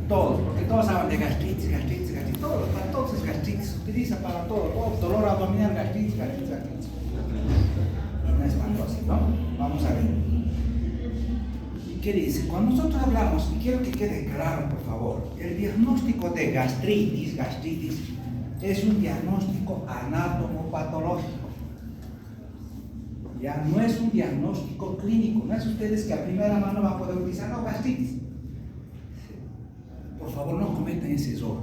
todos, porque todos hablan de gastritis, gastritis, gastritis, para todos es gastritis, se utiliza para todo, dolor abdominal, gastritis, gastritis, gastritis. No es tanto así, ¿no? Vamos a ver. ¿Qué dice? Cuando nosotros hablamos, y quiero que quede claro, por favor, el diagnóstico de gastritis es un diagnóstico anatomopatológico. Ya no es un diagnóstico clínico, no es ustedes que a primera mano van a poder utilizar, no, gastritis. Por favor, no cometan ese error.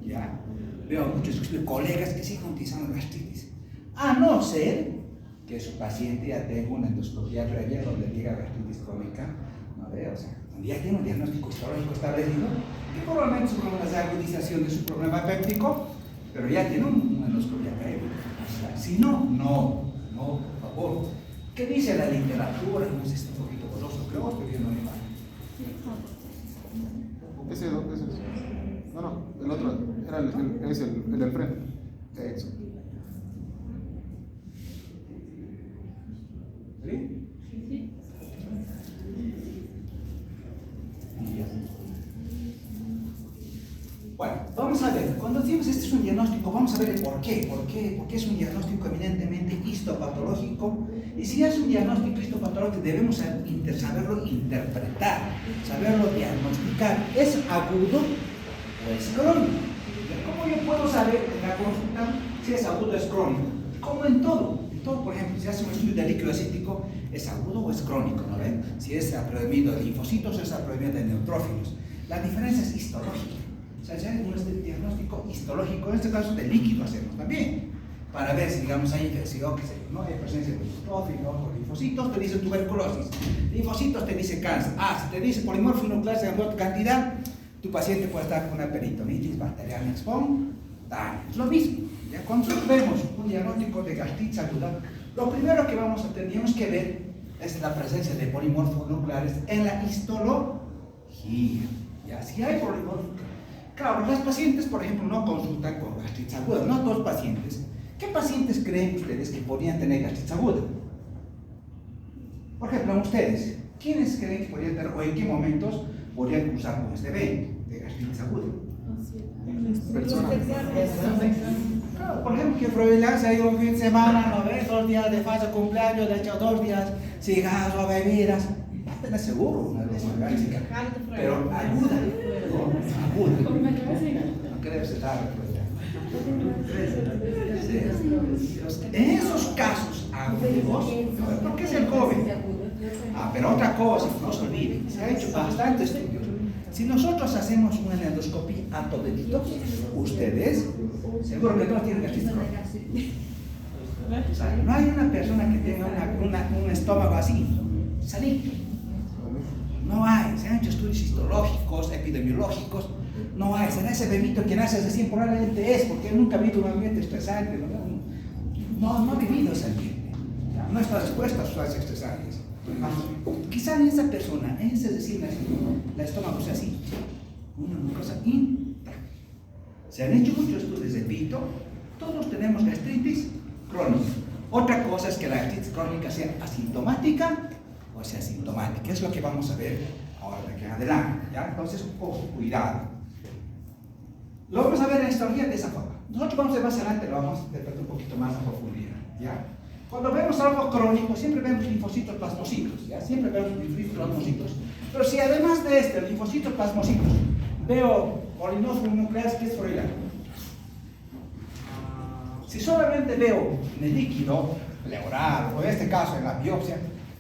Ya veo a muchos colegas que siguen utilizando gastritis, a no ser que su paciente ya tenga una endoscopia previa donde diga gastritis crónica, ¿no ve? O sea, donde ya tiene un diagnóstico histológico establecido, que probablemente su problema es de agudización de su problema péptico, pero ya tiene una endoscopia previa. O sea, si no, por favor. ¿Qué dice la literatura? No sé si está un poquito borroso, creo que estoy viendo una imagen. Ese. No, el otro, era el del frente. Eso. ¿Sí? Bueno, vamos a ver, cuando decimos este es un diagnóstico, vamos a ver el por qué. ¿Por qué es un diagnóstico eminentemente histopatológico? Y si es un diagnóstico histopatológico, debemos saberlo interpretar, saberlo diagnosticar. ¿Es agudo o es crónico? ¿Cómo yo puedo saber en la consulta si es agudo o es crónico? Como en todo. Por ejemplo, si hace un estudio de líquido acítico, ¿es agudo o es crónico? ¿No ven? Si es predominio de linfocitos o es predominio de neutrófilos. La diferencia es histológica. O sea, ya hay un diagnóstico histológico, en este caso de líquido hacemos también, para ver si, digamos, hay infección, que ¿no? Hay presencia de neutrófilos o linfocitos, te dice tuberculosis. Linfocitos te dice cáncer. Si te dice polimorfo nuclear de gran cantidad, tu paciente puede estar con una peritonitis bacteriana espontánea. Es lo mismo. Ya, cuando nosotros vemos un diagnóstico de gastritis aguda, lo primero que tenemos que ver es la presencia de polimorfos nucleares en la histología. Ya, si hay polimorfos, claro, las pacientes, por ejemplo, no consultan con gastritis aguda, no todos los pacientes. ¿Qué pacientes creen ustedes que podrían tener gastritis aguda? Por ejemplo, ustedes, ¿quiénes creen que podrían tener o en qué momentos podrían cursar con este evento de gastritis aguda? Personas. Claro, por ejemplo, que probabilidad se ha ido un fin de semana, ¿no ves? 2 días de fase de cumpleaños, le ha echado 2 días cigarros, bebidas. Va a tener seguro una lesión gástrica, pero aguda, ¿no? Aguda. Aunque debe ser tarde, en esos casos agudos, ¿por qué es el COVID? Pero otra cosa, no se olviden, se ha hecho bastante estudios. Si nosotros hacemos una endoscopia a todititos, ustedes, seguro que todos tienen gastritis crónica. O sea, no hay una persona que tenga un estómago así, sanito. No hay, se han hecho estudios histológicos, epidemiológicos, no hay. Será ese bebito que nace así, probablemente es, porque él nunca ha vivido un ambiente estresante, no ha vivido ese ambiente, no está expuesto a sustancias estresantes. Quizá en esa persona, es decir, la estómago sea así, una cosa intacta. Se han hecho muchos estudios de pito, todos tenemos gastritis crónica. Otra cosa es que la gastritis crónica sea asintomática o sea asintomática, es lo que vamos a ver ahora de aquí en adelante, ¿ya? Entonces, ojo, cuidado. Lo vamos a ver en la histología de esa forma. Nosotros vamos a ver más adelante, lo vamos a interpretar un poquito más a profundidad, ¿ya? Cuando vemos algo crónico, siempre vemos linfocitos plasmocitos, ¿ya? Siempre vemos linfocitos plasmocitos. Pero si además de este, linfocitos plasmocitos, veo polimorfos nucleares, ¿qué es froilán? Si solamente veo en el líquido pleural, o en este caso en la biopsia,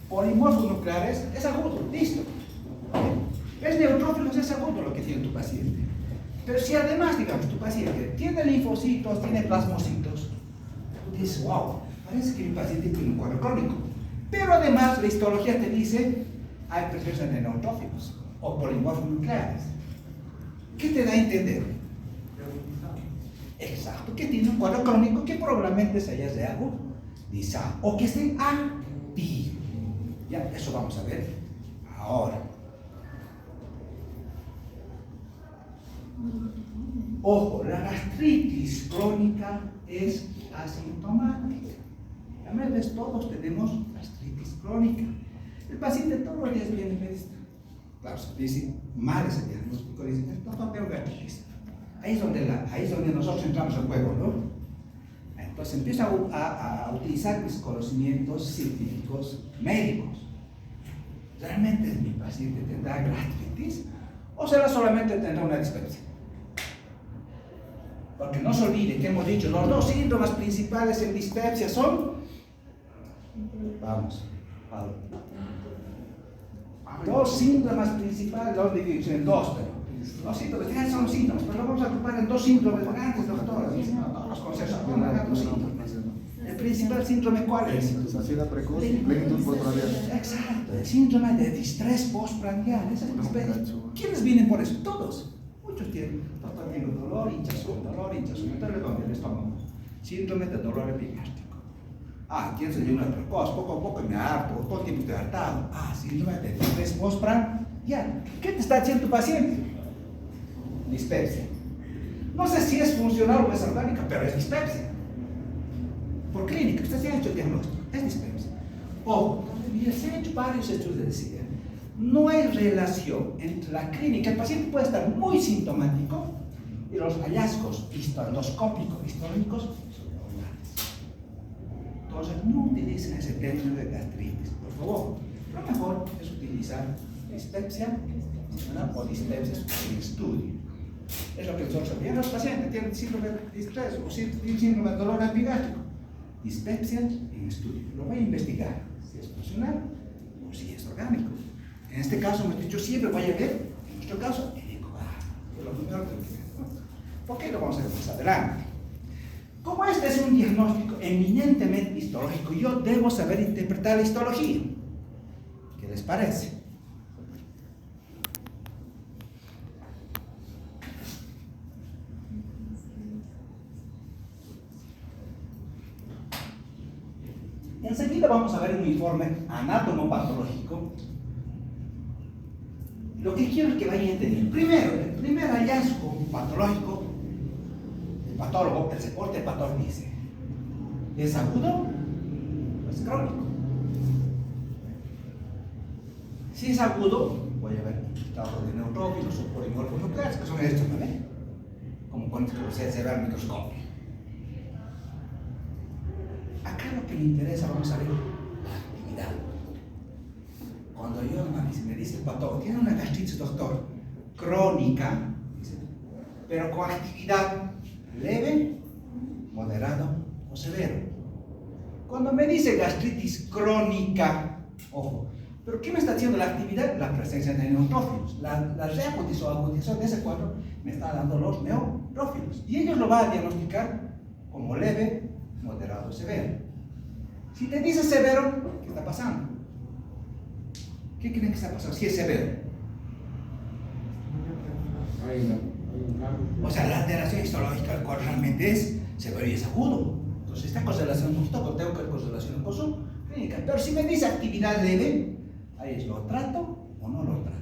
polimorfos nucleares, es agudo, listo. Es neutrófilos, es agudo lo que tiene tu paciente. Pero si además, digamos, tu paciente tiene linfocitos, tiene plasmocitos, tú dices, wow, parece que mi paciente tiene un cuadro crónico. Pero además la histología te dice, hay presencia de neutrófilos o polimorfos nucleares. ¿Qué te da a entender? Exacto, que tiene un cuadro crónico que probablemente se haya de agudizado o que esté activo. Ya, eso vamos a ver ahora. Ojo, la gastritis crónica es asintomática. A veces todos tenemos gastritis crónica. El paciente todos los días viene y me dice, claro, se dice, mal ese diagnóstico, dicen, no tengo gastritis. Ahí es donde nosotros entramos al juego, ¿no? Entonces empiezo a utilizar mis conocimientos científicos médicos. ¿Realmente mi paciente tendrá gastritis? ¿O será solamente tendrá una dispepsia? Porque no se olvide que hemos dicho, los dos síntomas principales en dispepsia son... Vamos, Pablo. Dos síntomas principales, los dividimos en dos, pero los síntomas ya son síntomas, pero lo vamos a agrupar en dos síntomas grandes, doctor. No los conceptos, dos síntomas. El principal síndrome, ¿cuál es? Saciedad precoz, plenitud postprandial. Exacto, el síndrome de distrés postprandial. ¿Quiénes vienen por eso? Todos. Muchos tienen. Doctor, tengo dolor, hinchazón, entonces ¿dónde? El estómago. Síndrome de dolor epigástrico. ¿Quién se dio una precoz? Poco a poco me harto, todo el tiempo estoy hartado. Síndrome de distrés postprandial. ¿Qué te está haciendo tu paciente? Dispepsia. No sé si es funcional o es orgánica, pero es dispepsia. Por clínica, usted se ha hecho el diagnóstico, es dispepsia. Se han hecho varios estudios de decir, no hay relación entre la clínica, el paciente puede estar muy sintomático y los hallazgos endoscópicos, histológicos, son normales. Entonces, no utilicen ese término de gastritis, por favor. Lo mejor es utilizar dispepsia o dispepsia en estudio. Es lo que nosotros sabíamos. Los pacientes tienen síndrome de distrés o síndrome de dolor epigástrico. Dispepsia en estudio. Lo voy a investigar si es funcional o si es orgánico. En este caso, hemos dicho siempre, voy a ver, en nuestro caso, el ecogar. Es lo primero que tengo que ver, ¿no? ¿Por qué lo vamos a ver más adelante? Como este es un diagnóstico eminentemente histológico, yo debo saber interpretar la histología. ¿Qué les parece? Enseguida vamos a ver un informe anatomopatológico. Lo que quiero es que vayan entendiendo. Primero, el primer hallazgo patológico, el patólogo, el reporte del patólogo dice, ¿es agudo o es crónico? Si es agudo, voy a ver trabajo de neutrófilos o polimorfos nucleares, que son estos, ¿no ven? Como cuando se ve al microscopio. Acá lo que me interesa, vamos a ver la actividad. Cuando me dice el patólogo, tiene una gastritis, doctor, crónica, dice, pero con actividad leve, moderado o severo. Cuando me dice gastritis crónica, ojo, pero ¿qué me está haciendo la actividad? La presencia de neutrófilos. La reagudización de ese cuadro me está dando los neutrófilos. Y ellos lo van a diagnosticar como leve, moderado o severo. Si te dice severo, ¿qué está pasando? ¿Qué creen que está pasando si es severo? O sea, la alteración histológica del cuadro realmente es severo y es agudo. Entonces, esta correlación un poquito tengo que correlacionar con su clínica. Pero si me dice actividad leve, ahí es, ¿lo trato o no lo trato?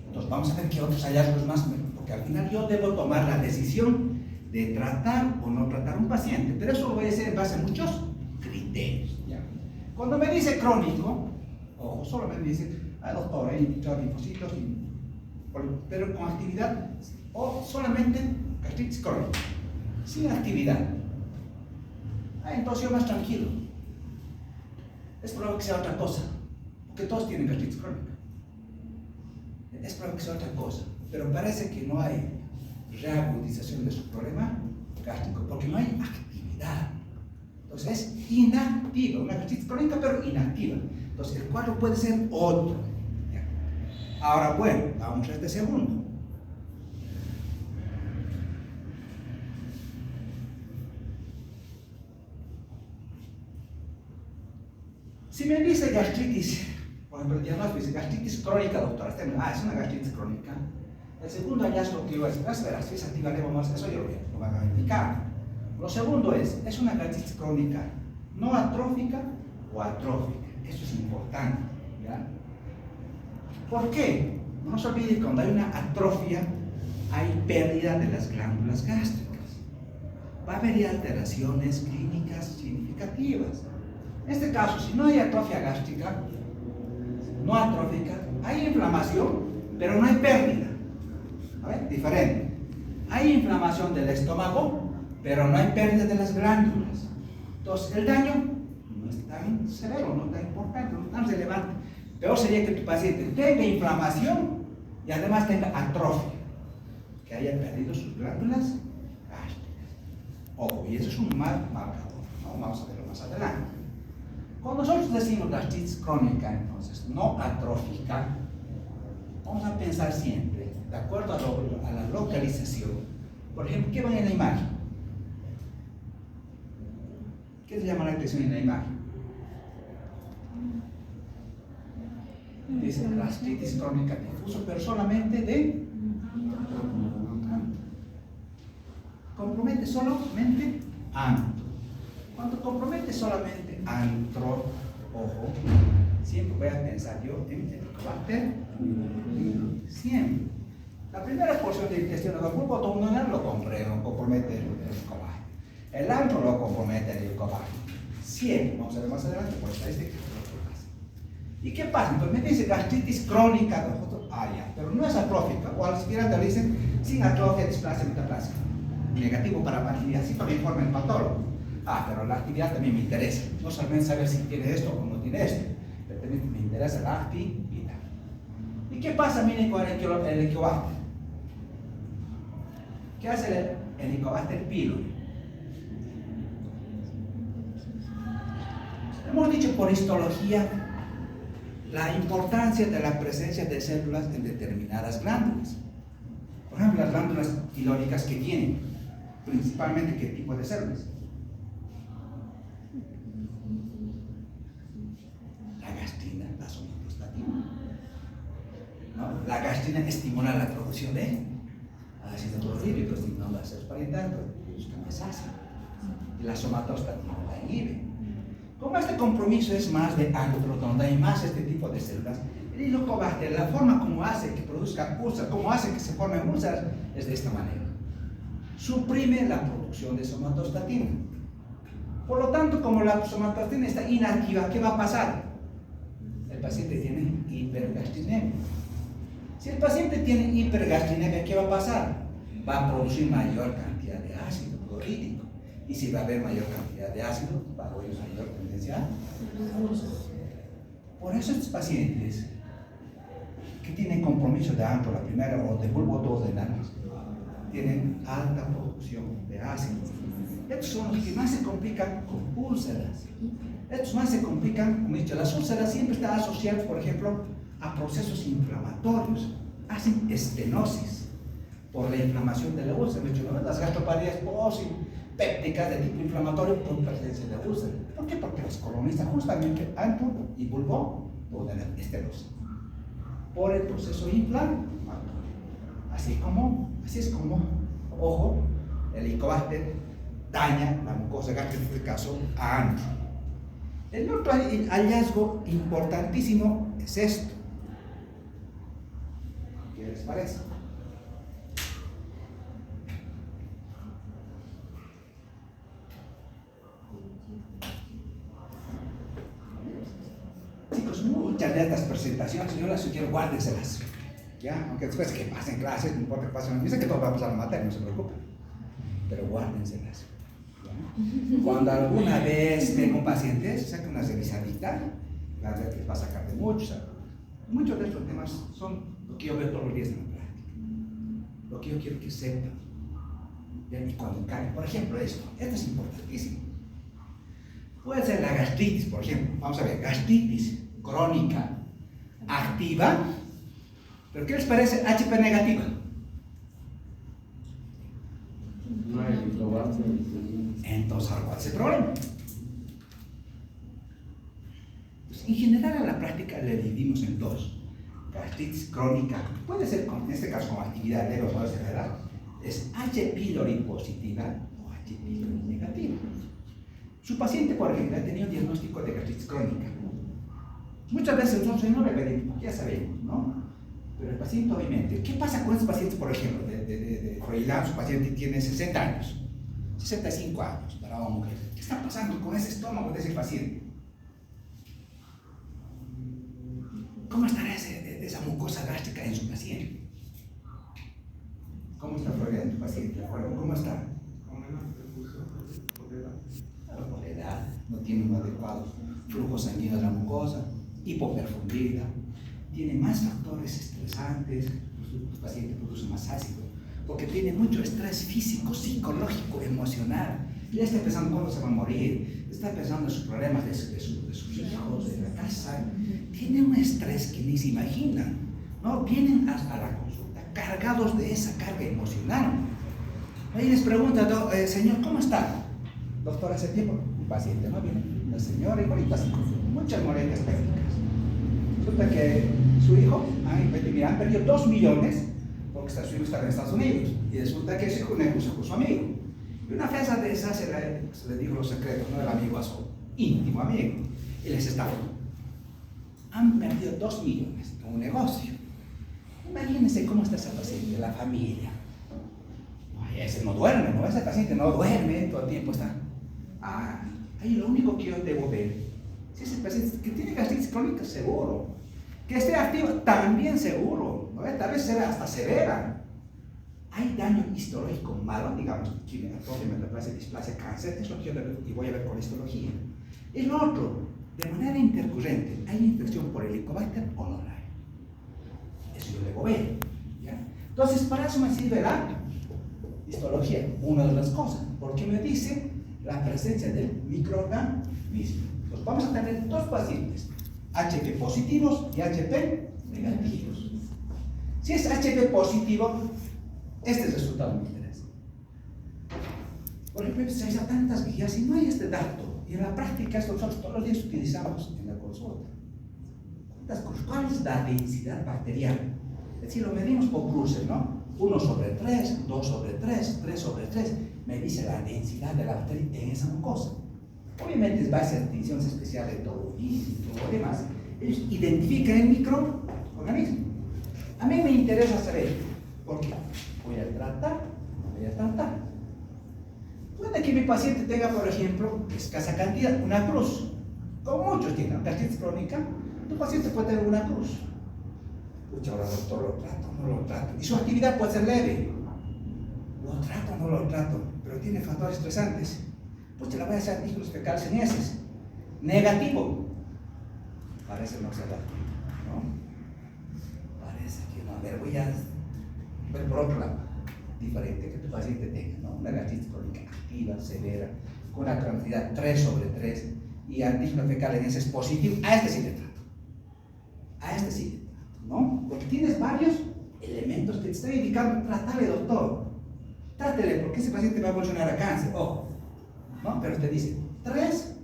Entonces, vamos a ver qué otros hallazgos más, porque al final yo debo tomar la decisión de tratar o no tratar un paciente, pero eso lo voy a hacer en base a muchos criterios. ¿Ya? Cuando me dice crónico, ojo, solo me dice, doctor, hay linfocitos, pero con actividad, o solamente gastritis crónica, sin actividad. Entonces yo más tranquilo. Es probable que sea otra cosa, porque todos tienen gastritis crónica. Es probable que sea otra cosa, pero parece que no hay reagudización de su problema gástrico, porque no hay actividad. Entonces es inactiva, una gastritis crónica, pero inactiva. Entonces el cuadro puede ser otro. ¿Ya? Ahora, bueno, vamos a este segundo. Si me dice gastritis, por ejemplo, el diagnóstico dice gastritis crónica, doctora, es una gastritis crónica. El segundo hallazgo que yo voy a hacer, verás, si es activa leve o más, eso yo lo van a indicar. Lo segundo es una gastritis crónica no atrófica o atrófica. Eso es importante, ¿ya? ¿Por qué? No se olvide que cuando hay una atrofia, hay pérdida de las glándulas gástricas. Va a haber alteraciones clínicas significativas. En este caso, si no hay atrofia gástrica, no atrófica, Hay inflamación, pero no hay pérdida. A ver, diferente. Hay inflamación del estómago, pero no hay pérdida de las glándulas. Entonces, el daño no es tan severo, no es tan importante, no es tan relevante. Peor sería que tu paciente tenga inflamación y además tenga atrofia, que haya perdido sus glándulas gástricas. Ojo, y eso es un mal marcador, ¿no? Vamos a verlo más adelante. Cuando nosotros decimos gastritis crónica, entonces, no atrófica, vamos a pensar siempre, de acuerdo a la localización. Por ejemplo, ¿qué va en la imagen? ¿Qué se llama la atención en la imagen? Dice gastritis crónica difusa, pero solamente de compromete solamente antro. Cuando compromete solamente antro, ojo, siempre voy a pensar yo en el Helicobacter. Siempre. La primera porción del intestino del bulbo abdominal lo compromete el Helicobacter. El antro lo compromete el Helicobacter. Siempre, vamos a ver más adelante por estadística. ¿Y qué pasa? Entonces me dice gastritis crónica, ya, pero no es atrófica, o al siquiera te dicen sin atrofia, displasia metaplásica. Negativo para la actividad, así también informa el patólogo. Pero la actividad también me interesa, no solamente saber si tiene esto o no tiene esto, pero también me interesa la actividad. ¿Y qué pasa, miren, con el Helicobacter? ¿Qué hace el Helicobacter pylori? Hemos dicho por histología la importancia de la presencia de células en determinadas glándulas. Por ejemplo, las glándulas pilóricas que tienen, principalmente, ¿qué tipo de células? La gastrina, la somatostatina. ¿No? La gastrina estimula la producción de ácido clorhídrico, estimula las células parietales, busca más ácido. Y la somatostatina la inhibe. Como este compromiso es más de antro, donde hay más este tipo de células, el Helicobacter, la forma como hace que produzca úlceras, como hace que se formen úlceras, es de esta manera. Suprime la producción de somatostatina. Por lo tanto, como la somatostatina está inactiva, ¿qué va a pasar? El paciente tiene hipergastrinemia. Si el paciente tiene hipergastrinemia, ¿qué va a pasar? Va a producir mayor cantidad de ácido clorhídrico. Y si va a haber mayor cantidad de ácido, va a haber mayor tendencia a... Por eso estos pacientes que tienen compromiso de antro, la primera, o de bulbo duodenal, tienen alta producción de ácido. Estos son los que más se complican con úlceras. Estos más se complican, como he dicho, las úlceras siempre están asociadas, por ejemplo, a procesos inflamatorios. Hacen estenosis por la inflamación de la úlcera. De hecho, ¿no? Las gastroparías pépticas de tipo inflamatorio por presencia de úlcera. ¿Por qué? Porque las colonizan justamente antro y bulbo duodenal estenosis por el proceso inflamatorio. Así es como, ojo, el Helicobacter daña la mucosa gástrica, en este caso a antro. El otro hallazgo importantísimo es esto. ¿Qué les parece? Chicos, muchas de estas presentaciones yo las sugiero, guárdenselas. ¿Ya? Aunque después que pasen clases, no importa que pasen, yo sé que todo va a pasar la materia, no se preocupen, pero guárdenselas. ¿Ya? Cuando alguna vez tengo un paciente, saque una revisadita, la verdad que les va a sacar de muchos. Muchos de estos temas son lo que yo veo todos los días en la práctica, lo que yo quiero que sepan. Y cuando caen, por ejemplo, esto es importantísimo. Puede ser la gastritis, por ejemplo. Vamos a ver, gastritis crónica activa. ¿Pero qué les parece HP negativa? No hay Helicobacter. Entonces, ¿cuál es el problema? Pues, en general, a la práctica le dividimos en dos. Gastritis crónica, puede ser, en este caso, con actividad leve o severa, es H. pylori positiva o H. pylori negativa. Su paciente, por ejemplo, ha tenido un diagnóstico de gastritis crónica. Muchas veces nosotros no le pedimos, ya sabemos, ¿no? Pero el paciente, obviamente, ¿qué pasa con estos pacientes, por ejemplo, de Froilán? Su paciente tiene 60 años, 65 años, para una mujer. ¿Qué está pasando con ese estómago de ese paciente? ¿Cómo estará esa gástrica en su paciente. ¿Cómo está Florida en tu paciente? ¿Cómo está? Por edad, no tiene un adecuado flujo sanguíneo de la mucosa, hipoperfundida, tiene más factores estresantes, tu paciente produce más ácido, porque tiene mucho estrés físico, psicológico, emocional. Ya está pensando cuándo se va a morir, está pensando en sus problemas de sus hijos, de la casa. Tiene un estrés que ni se imaginan, ¿no? Vienen hasta la consulta cargados de esa carga emocional. Ahí les pregunta, señor, ¿cómo está? Doctor, hace tiempo, un paciente, ¿no? Viene una señora igualita, con muchas molestias técnicas. Resulta que su hijo, han perdido 2 millones porque su hijo está en Estados Unidos. Y resulta que su hijo negoció con su amigo. Y una fecha de esas se le dijo los secretos, ¿no? Del amigo a su íntimo amigo. Y les estafó. Han perdido 2 millones en un negocio. Imagínense cómo está ese paciente, la familia. Ay, ese no duerme, ¿no? Ese paciente no duerme, todo el tiempo está. Ahí lo único que yo debo ver, si ese paciente que tiene gastritis crónica, seguro. Que esté activo, también seguro. ¿No? Tal vez sea hasta severa. Hay daño histológico malo, digamos, displasia cáncer, es lo que yo y voy a ver con histología. El otro, de manera intercurrente, ¿hay infección por Helicobacter o no la hay? Eso yo debo ver. ¿Ya? Entonces, para eso me sirve la histología, una de las cosas, porque me dice la presencia del microorganismo. Entonces, vamos a tener 2 pacientes, HP positivos y HP negativos. Si es HP positivo, este es el resultado me interesa. Por ejemplo, se usan tantas guías y no hay este dato. Y en la práctica, esto nosotros todos los días utilizamos en la consulta. ¿Cuál es la densidad bacteriana? Es decir, lo medimos por cruces, ¿no? 1/3, 2/3, 3/3. Me dice la densidad de la bacteria en esa mucosa. Obviamente es base a distinciones especiales de todo y todo lo demás. Ellos identifican el microorganismo. A mí me interesa saber por qué. Voy a tratar. Puede que mi paciente tenga, por ejemplo, escasa cantidad, una cruz. Como muchos tienen gastritis crónica, tu paciente puede tener una cruz. Pucha, ahora doctor, ¿lo trato o no lo trato? Y su actividad puede ser leve. ¿Lo trato o no lo trato? Pero tiene factores estresantes. Pucha, le voy a hacer antígenos fecales en heces. Negativo. Parece no ser ¿no? Parece que no. A ver, voy a ver por otro lado, diferente, que tu paciente tenga, ¿no? Una gastritis crónica activa, severa, con una cantidad 3/3 y antígeno fecal en heces positivo. A este sí le trato. ¿No? Porque tienes varios elementos que te están indicando, trátale, doctor. Trátele, porque ese paciente va a evolucionar a cáncer. Ojo, ¿no? Pero te dice 3/3.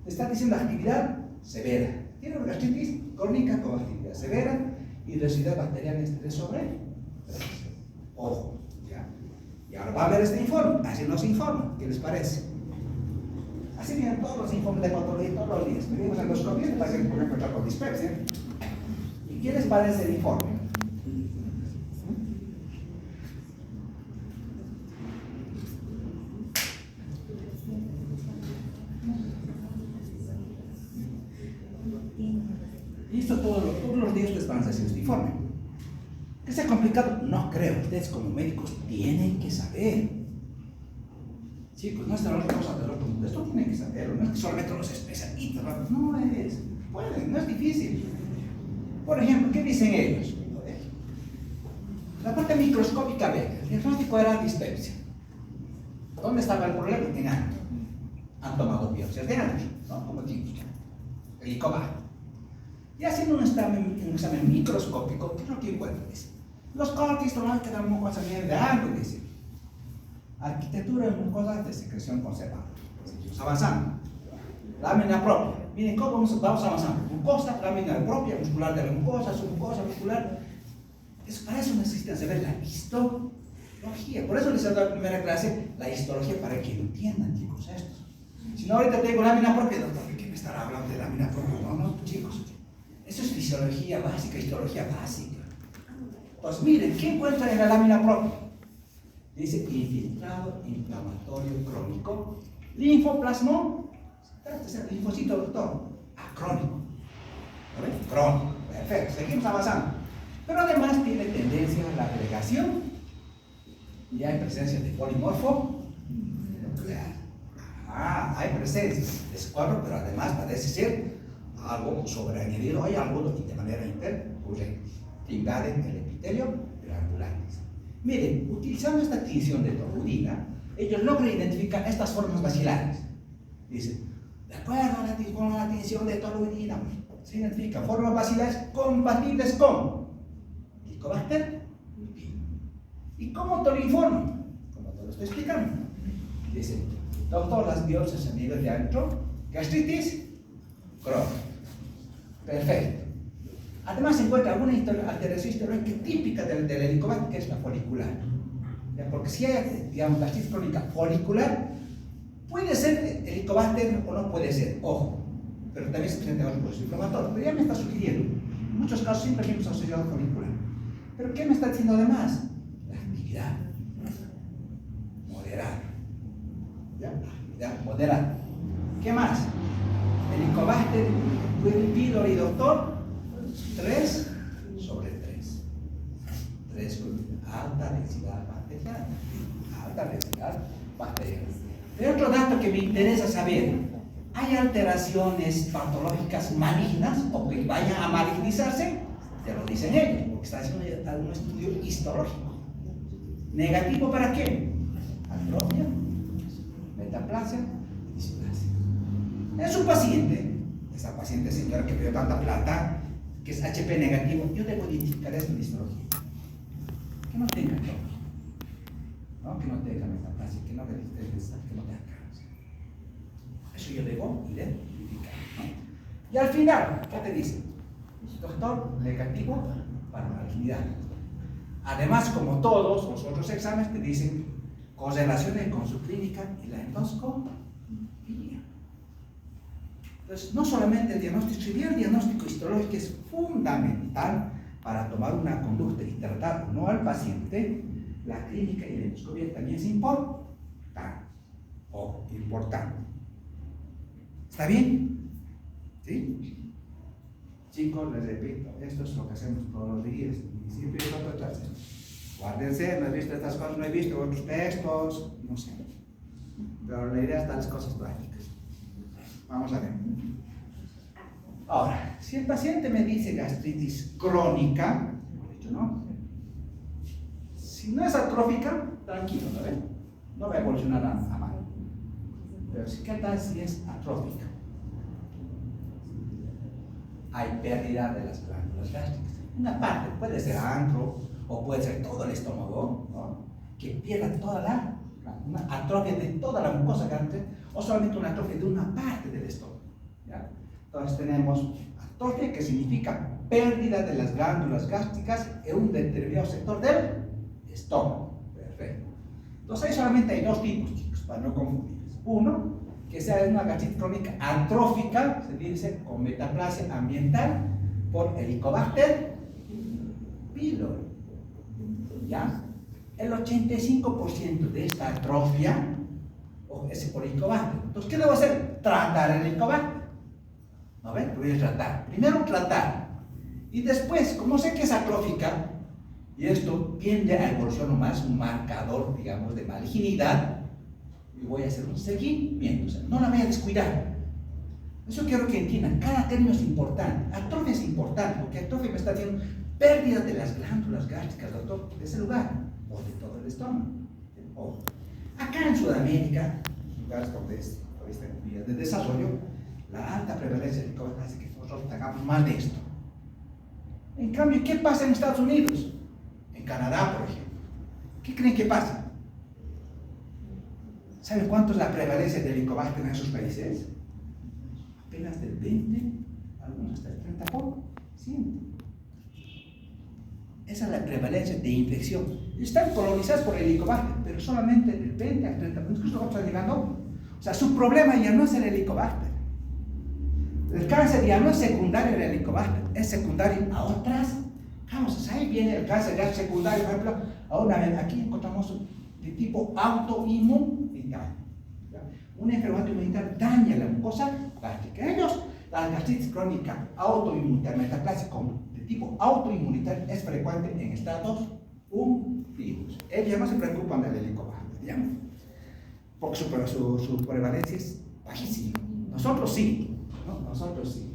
Te está diciendo actividad severa. Tiene una gastritis crónica con actividad severa y densidad bacteriana es 3/3. Ojo, ¿ya? Y ahora va a ver este informe. Así nos informa. ¿Qué les parece? Así vienen todos los informes de patología todos los días. Venimos a endoscopia y parece que por ejemplo está con dispepsia. ¿Y qué les parece el informe? Y esto todos los días les van a hacer este informe. ¿Que sea complicado? No creo. Ustedes como médicos tienen que saber. Chicos, no es la otra cosa del otro mundo. Esto tienen que saberlo. No es que solamente los especialistas. No es. Pueden, no es difícil. Por ejemplo, ¿qué dicen ellos? La parte microscópica ve. El diagnóstico era dispepsia. ¿Dónde estaba el problema? En ano. Han tomado biopsias de ano, ¿no? Como chicos. El Helicobacter. Y haciendo un examen microscópico, ¿qué es lo que encuentran? Los cortes tomados que dan mucosa de ano, dice. Arquitectura de mucosas de secreción conservada. Seguimos avanzando. Lámina propia. Miren cómo vamos avanzando. Mucosa, lámina propia, muscular de la mucosa, submucosa, muscular. Para eso necesitan saber la histología. Por eso les he dado en primera clase la histología para que entiendan, chicos, esto. Si no, ahorita tengo lámina propia, doctor, ¿de qué me estará hablando de lámina propia? No, chicos. Eso es fisiología básica, histología básica. Pues miren, ¿qué encuentran en la lámina propia? Dice infiltrado inflamatorio crónico, linfoplasmón, linfocito, doctor, crónico. ¿No ven? Crónico. Perfecto, seguimos avanzando. Pero además tiene tendencia a la agregación. Y hay presencia de polimorfo nuclear. Hay presencia de escuadro, pero además parece ser algo sobreañadido. Hay algo que de manera intercurrente invaden el epitelio glandular. Miren, utilizando esta tinción de toluidina, ellos logran identificar estas formas bacilares. Dicen, de acuerdo con la tinción de toluidina, se identifican formas bacilares compatibles con Helicobacter pylori. ¿Y cómo te lo informan? Como te lo estoy explicando. Dicen, doctor, las biopsias a nivel de adentro, gastritis crónica. Perfecto. Además se encuentra alguna alteración histológica típica del Helicobacter, que es la folicular. ¿Ya? Porque si hay, digamos, gastritis crónica folicular, puede ser Helicobacter o no puede ser, ojo, pero también se presenta otro proceso inflamatorio. Pero ya me está sugiriendo, en muchos casos siempre hemos asociado folicular. ¿Pero qué me está diciendo además? La actividad moderada. ¿Ya? La actividad moderada. ¿Qué más? Helicobacter pylori, doctor, 3 sobre 3. 3 sobre alta densidad bacteriana. Alta densidad bacteriana. Pero otro dato que me interesa saber, ¿hay alteraciones patológicas malignas o que vayan a malignizarse? Te lo dicen ellos, porque está haciendo algún estudio histológico. ¿Negativo para qué? Atrofia, metaplasia, displasia. Es un paciente, esa paciente señora que pidió tanta plata, que es HP negativo, yo debo identificar esto en histología. Que no tenga atrofia, ¿no? Que no tenga metaplasia, que no tenga cáncer. Eso yo debo identificar, ¿no? Y al final, ¿qué te dice? Doctor, negativo para malignidad. Además, como todos los otros exámenes, te dicen correlaciones con su clínica y la endoscopia. Entonces, no solamente el diagnóstico, si el diagnóstico histológico es fundamental para tomar una conducta y tratar o no al paciente, la clínica y la endoscopia también es importante. ¿Está bien? ¿Sí? Chicos, les repito, esto es lo que hacemos todos los días. Y siempre es otra clase. Guárdense, no he visto estas cosas, no he visto otros textos, no sé. Pero la idea es las cosas prácticas. Vamos a ver. Ahora, si el paciente me dice gastritis crónica, ¿no? Si no es atrófica, tranquilo, ¿no ven? No va a evolucionar a mal. Pero ¿qué tal si es atrófica? Hay pérdida de las glándulas gástricas. Una parte, puede ser antro o puede ser todo el estómago, ¿no? Que pierda toda una atrofia de toda la mucosa gástrica o solamente una atrofia de una parte del estómago. ¿Ya? Entonces tenemos atrofia, que significa pérdida de las glándulas gástricas en un determinado sector del estómago. Perfecto. Entonces ahí solamente hay dos tipos, chicos, para no confundirles. Uno, que sea una gastritis crónica atrófica, se dice con metaplasia ambiental por Helicobacter pylori. ¿Ya? El 85% de esta atrofia es por Helicobacter. Entonces, ¿qué debo hacer? Tratar el Helicobacter. ¿No ven? Voy a tratar. Primero tratar. Y después, como sé que es atrófica, y esto tiende a evolucionar más un marcador, digamos, de malignidad, y voy a hacer un seguimiento, o sea, no la voy a descuidar. Eso quiero que entiendan, cada término es importante. Atrofia es importante, porque atrofia me está haciendo pérdida de las glándulas gástricas, doctor, de ese lugar, o de todo el estómago. O, acá en Sudamérica, lugares donde es vías de desarrollo, la alta prevalencia de Helicobacter hace que nosotros tengamos más de esto. En cambio, ¿qué pasa en Estados Unidos? En Canadá, por ejemplo. ¿Qué creen que pasa? ¿Saben cuánto es la prevalencia del Helicobacter en esos países? Apenas del 20, algunos hasta el 30%. Esa es la prevalencia de infección. Están colonizados por el Helicobacter, pero solamente del 20 al 30%. Incluso otros están llegando. O sea, su problema ya no es el Helicobacter. El cáncer ya no es secundario del Helicobacter, es secundario a otras causas. Ahí viene el cáncer ya secundario, por ejemplo, aquí encontramos de tipo autoinmunitario. Una enfermedad inmunitaria daña la mucosa gástrica. Ellos La gastritis crónica autoinmunitaria, metaplasia de tipo autoinmunitario es frecuente en estados hundidos. Ellos no se preocupan del helicobacter, digamos, porque su prevalencia es bajísima. Nosotros sí, ¿no? Nosotros sí.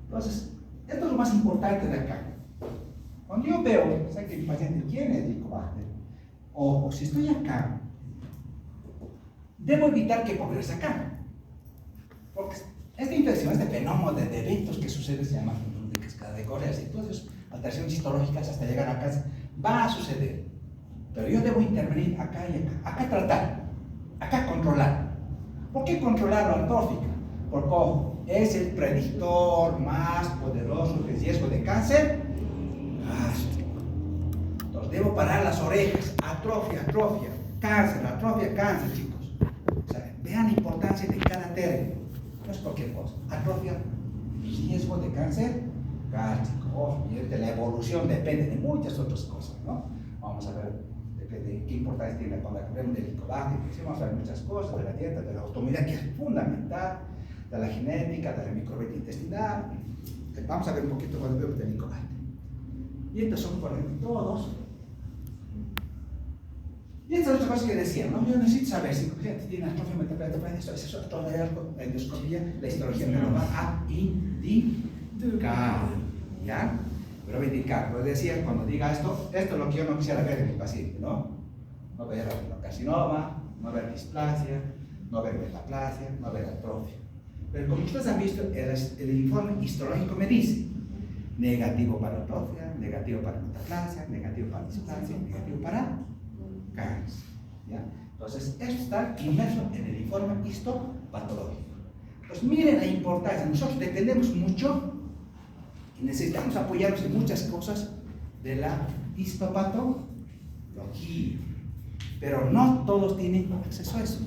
Entonces, esto es lo más importante de acá. Cuando yo veo, sé que mi paciente tiene helicobacter, o si estoy acá, debo evitar que progrese acá. Porque esta infección, este fenómeno de eventos que sucede, se llama de cascada de Correa, y todas esas alteraciones histológicas hasta llegar a casa, va a suceder. Pero yo debo intervenir acá y acá. Acá tratar, acá controlar. ¿Por qué controlar la atrófica? Porque ojo, es el predictor más poderoso de riesgo de cáncer gástrico. Entonces debo parar las orejas. Atrofia, atrofia, cáncer, atrofia, cáncer, chicos. O sea, vean la importancia de cada término. No es cualquier cosa. Atrofia, riesgo de cáncer gástrico. Ojo, y de la evolución depende de muchas otras cosas, ¿no? Vamos a ver, depende de qué importancia tiene cuando hablamos del helicobacter. Vamos a ver muchas cosas, de la dieta, de la autonomía, que es fundamental, de la genética, de la microbiota intestinal. Vamos a ver un poquito cuando vemos del helicobacter. Y estos son, por ejemplo, todos. Y estas otras cosas que decían, ¿no? Yo necesito saber si el paciente tiene atrofia metaplasia, eso es atrofia de algo, la endoscopía, la histología me lo va a indicar, ¿ya? Pero va a indicar, pues decía, cuando diga esto es lo que yo no quisiera ver en mi paciente, ¿no? No ver adenocarcinoma, no ver displasia, no ver metaplasia, no ver atrofia. Pero como ustedes han visto, el informe histológico me dice negativo para atrofia, negativo para metaplasia, negativo para displasia, negativo para cáncer, ¿ya? Entonces, esto está inmerso en el informe histopatológico. Entonces, miren la importancia. Nosotros dependemos mucho y necesitamos apoyarnos en muchas cosas de la histopatología. Pero no todos tienen acceso a eso.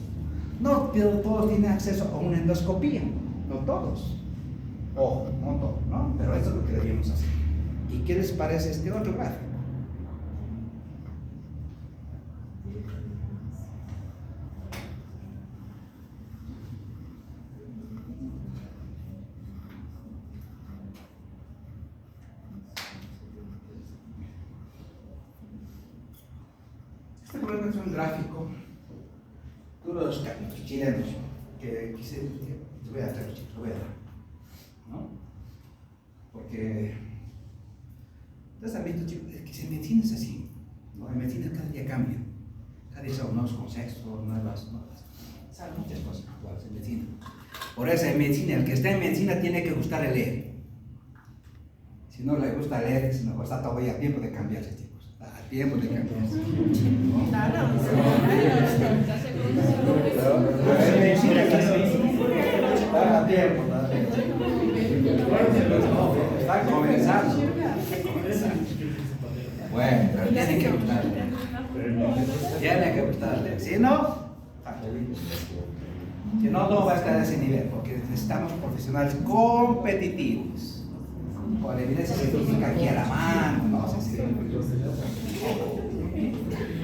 No todos tienen acceso a una endoscopía. No todos. Ojo, no todos, ¿no? Pero eso es lo que debemos hacer. ¿Y qué les parece este otro gráfico? Este problema es un gráfico de uno de los capítulos chilenos que quise, te voy a dar, chicos, te voy a dar, ¿no? Porque ustedes han visto, chicos, que en medicina es así, ¿no? En medicina cada día cambia, cada día son nuevos conceptos, nuevas, saben muchas cosas actuales en medicina. Por eso en medicina, el que está en medicina tiene que gustar leer. Si no le gusta leer, no está todavía a tiempo de cambiarse, chicos. A tiempo de cambiarse. Pero en medicina que está a tiempo. Está comenzando. Bueno, pero tiene que gustarle. Tiene que gustarle. Si no, no va a estar a ese nivel, porque necesitamos profesionales competitivos. Con evidencia científica aquí a la mano, no sé si.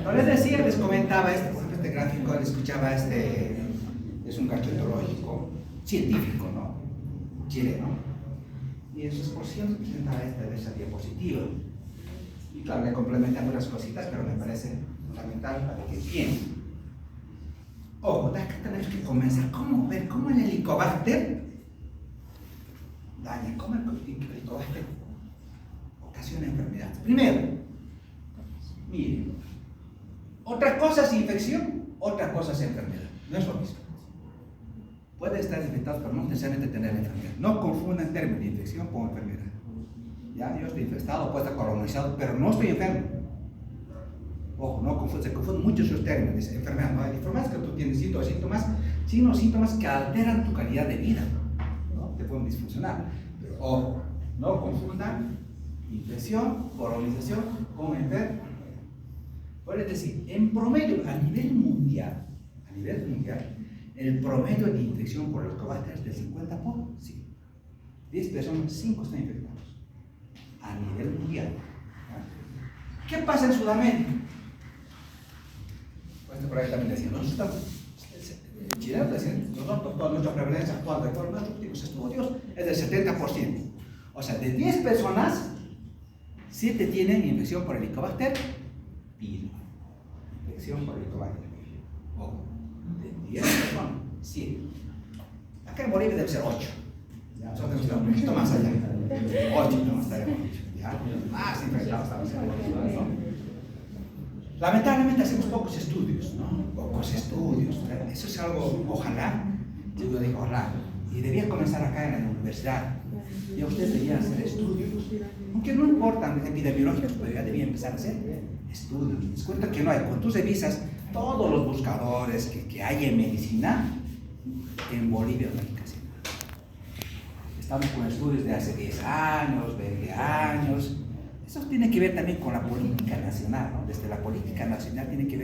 No les decía, les comentaba por ejemplo, este gráfico, les escuchaba es un gastroenterológico científico, ¿no? Chileno. Y en su exposición se presentaba de esa diapositiva. Y claro, le complementa algunas cositas, pero me parece fundamental para que entiendan. Ojo, de acá tenemos que comenzar. ¿Cómo ver cómo el helicobacter daña? ¿Cómo el helicobacter ocasiona enfermedades? Primero, miren, otra cosa es infección, otra cosa es enfermedad. No es lo mismo. Puede estar infectado, pero no necesariamente tener la enfermedad. No confundan términos de infección con enfermedad. Ya, yo estoy infectado, puedo estar colonizado, pero no estoy enfermo. Ojo, se confunden mucho esos términos. Dice enfermedad, no hay enfermedades que tú tienes síntomas, sino síntomas que alteran tu calidad de vida, ¿no? Te pueden disfuncionar. Pero ojo, no confundan infección, colonización con enfermedad. Puede decir, en promedio, a nivel mundial, el promedio de infección por el helicobacter es del 50%. 10 personas, 5 están infectados. A nivel mundial. ¿Qué pasa en Sudamérica? Pues por ahí también decía, El chileno decían, nosotros, nuestra prevalencia actual, de acuerdo a nuestros últimos estudios, es del 70%. O sea, de 10 personas, 7 tienen infección por Helicobacter pylori. Infección por Helicobacter pylori. O de 10 personas, 7. Acá en Bolivia debe ser 8. Ya, nosotros tenemos que ir un poquito más allá. 8 no estaremos dicho. ¿Ya? Más infectados estamos en ¿no? Lamentablemente hacemos pocos estudios, ¿no? Pocos estudios. Eso es algo, ojalá, yo digo ojalá, y debía comenzar acá en la universidad. Ya ustedes debían hacer estudios, aunque no importan epidemiológicos, pero ya debían empezar a hacer estudios. Les cuento que no hay, cuando tú revisas todos los buscadores que hay en medicina, en Bolivia no hay casi nada. Estamos con estudios de hace 10 años, 20 años. Eso tiene que ver también con la política nacional, ¿no? Desde la política nacional tiene que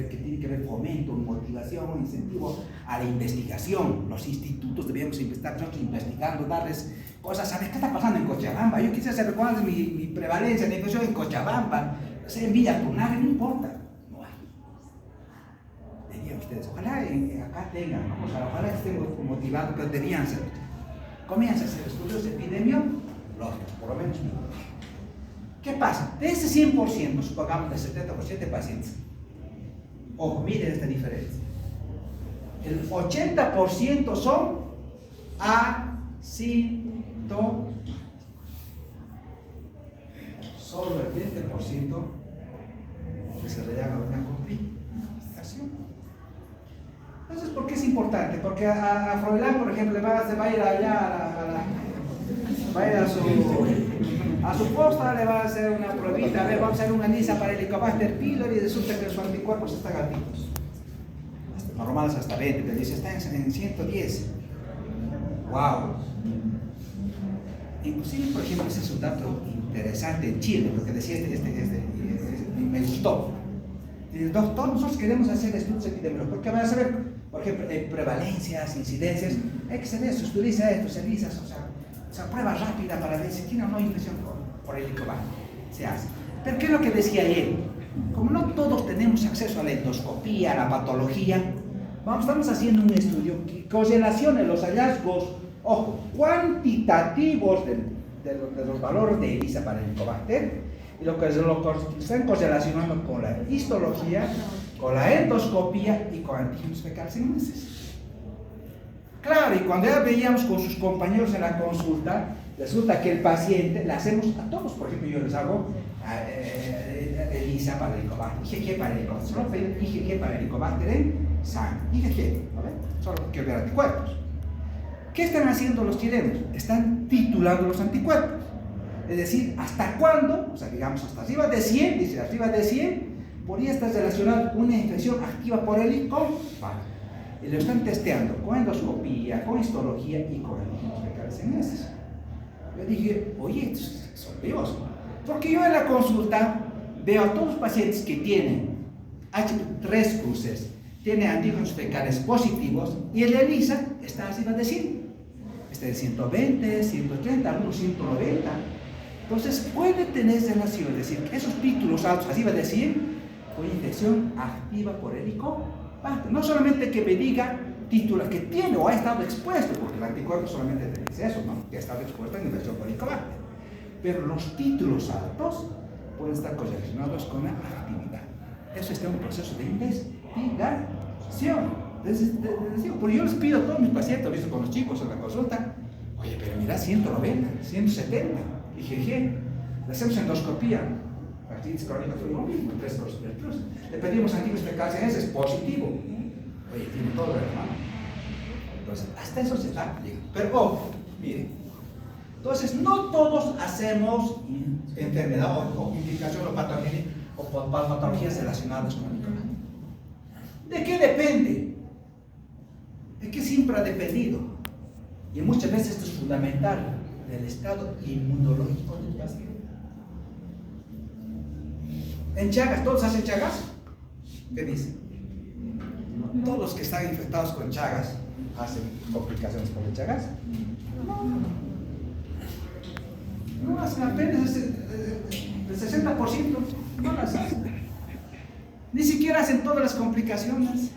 ver fomento, motivación, incentivo a la investigación. Los institutos debemos estar nosotros investigando, darles cosas. ¿Sabes qué está pasando en Cochabamba? Yo quisiera saber cuál es mi prevalencia de infección en Cochabamba, en Villa Tunare, no importa. No hay. Dirían ustedes, ojalá acá tengan, ¿no? Ojalá estén motivados, pero deberían ser. Comienzan a hacer estudios de epidemiológicos, por lo menos. ¿Qué pasa? De ese 100%, supongamos de 70% de pacientes. Ojo, miren esta diferencia. El 80% son asintomáticos. Solo el 20% desarrolla una complicación. Entonces, ¿por qué es importante? Porque a Froilán, por ejemplo, se va a ir allá va a ir a su posta, le va a hacer una pruebita, a ver, vamos a hacer una lista para el Helicobacter pylori y resulta que sus anticuerpos están altitos. Normales hasta 20, pero dice, está en 110. ¡Wow! Inclusive, por ejemplo, ese es un dato interesante en Chile, lo que decía me gustó. Dice, doctor, nosotros queremos hacer estudios epidemiológicos, porque van a saber, por ejemplo, prevalencias, incidencias, hay que saber esto, utiliza esto, se avisa, o sea, prueba rápida para ver si tiene o no infección por Helicobacter. Se hace. Pero ¿qué es lo que decía él? Como no todos tenemos acceso a la endoscopía, a la patología, estamos haciendo un estudio que correlacione los hallazgos, ojo, cuantitativos de los valores de ELISA para el Helicobacter y lo que están correlacionando con la histología, con la endoscopía y con antígenos fecales en heces. Claro, y cuando ya veíamos con sus compañeros en la consulta, resulta que el paciente, le hacemos a todos, por ejemplo, yo les hago ELISA para el Helicobacter, IgG para el Helicobacter, solo pedir IgG para el Helicobacter en sangre, IgG, ¿no ven? Solo quiero ver anticuerpos. ¿Qué están haciendo los chilenos? Están titulando los anticuerpos. Es decir, ¿hasta cuándo? O sea, digamos, hasta arriba de 100, dice, arriba de 100, podría estar relacionada una infección activa por Helicobacter. Y lo están testeando con endoscopía, con histología y con antígenos fecales en heces. Yo dije, oye, estos son vivos. Porque yo en la consulta veo a todos los pacientes que tienen H3 cruces, tienen antígenos fecales positivos y el ELISA está arriba de 100. Está de 120, 130, algunos 190. Entonces puede tener relación, es decir, esos títulos altos arriba de 100 con infección activa por Helicobacter. No solamente que me diga título que tiene o ha estado expuesto, porque el anticuerpo solamente te dice eso, ¿no? Que ha estado expuesto en infección por Helicobacter. Pero los títulos altos pueden estar correlacionados con la actividad. Eso está en un proceso de investigación. Porque yo les pido a todos mis pacientes, lo he visto con los chicos en la consulta, oye, pero mira, 190, 170, IgG, le hacemos endoscopía. Artritis crónica fue lo mismo, 3 cosas del plus. Le pedimos antígenos fecales en heces, es positivo. Oye, tiene todo de la mano. Entonces, hasta eso se está llegando. Pero ojo, miren. Entonces, no todos hacemos enfermedad o indicación o patologías relacionadas con el Helicobacter. ¿De qué depende? ¿De qué siempre ha dependido? Y muchas veces esto es fundamental, del estado inmunológico del paciente. En Chagas, ¿todos hacen Chagas? ¿Qué dicen? Todos los que están infectados con Chagas hacen complicaciones por el Chagas. No hacen apenas el 60%, no las hacen. Ni siquiera hacen todas las complicaciones.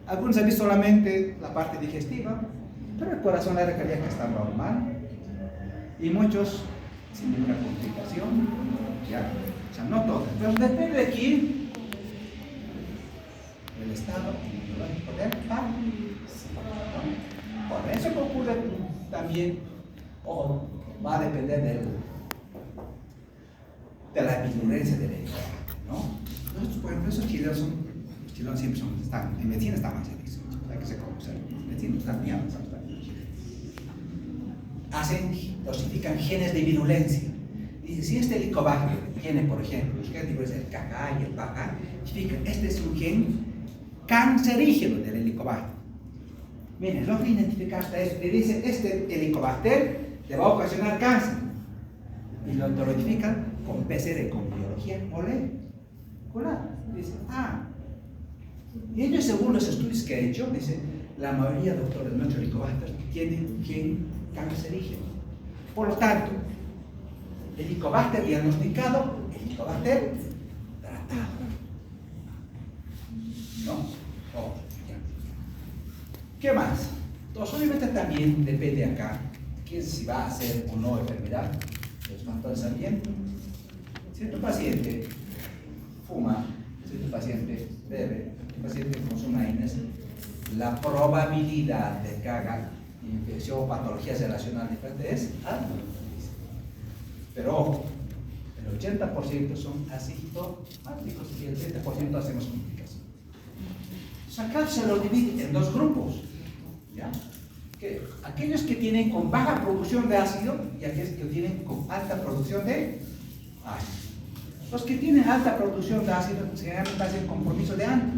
Algunos han visto solamente la parte digestiva, pero el corazón la cardíaca está normal. Y muchos sin ninguna complicación, ¿ya? O sea, no todos. Entonces depende de quién, del estado inmunológico del paciente, ¿no? Por eso ocurre también, o va a depender de la virulencia del hígado, ¿no? Nosotros, por ejemplo, los chilenos siempre están, en medicina están más serios, hay que ser conocer, en medicina están bien avanzados. Dosifican genes de virulencia. Dice, si este helicobacter tiene, por ejemplo, los genes de virulencia, el KK y el PAH, significa este es un gen cancerígeno del helicobacter. Miren, logra identificar hasta eso. Le dice, este helicobacter te va a ocasionar cáncer. Y lo identifican con PCR, con biología molecular. Dice, y ellos, según los estudios que he hecho, dice, la mayoría de doctores de nuestros helicobacter tienen un gen cancerígeno. Por lo tanto, helicobacter diagnosticado, helicobacter tratado. ¿No? Ya. ¿Qué más? Entonces, obviamente también depende acá que si va a ser o no enfermedad, los factores ambiente. Cierto paciente fuma, cierto paciente bebe, cierto paciente consume AINES, la probabilidad de que haga infección o patologías relacionadas diferentes es alta. Pero ojo, el 80% son asintomáticos y el 20% hacemos complicación. Acá se lo divide en dos grupos, ¿ya? Aquellos que tienen con baja producción de ácido y aquellos que tienen con alta producción de ácido. Los que tienen alta producción de ácido generalmente hacen compromiso de ANTA,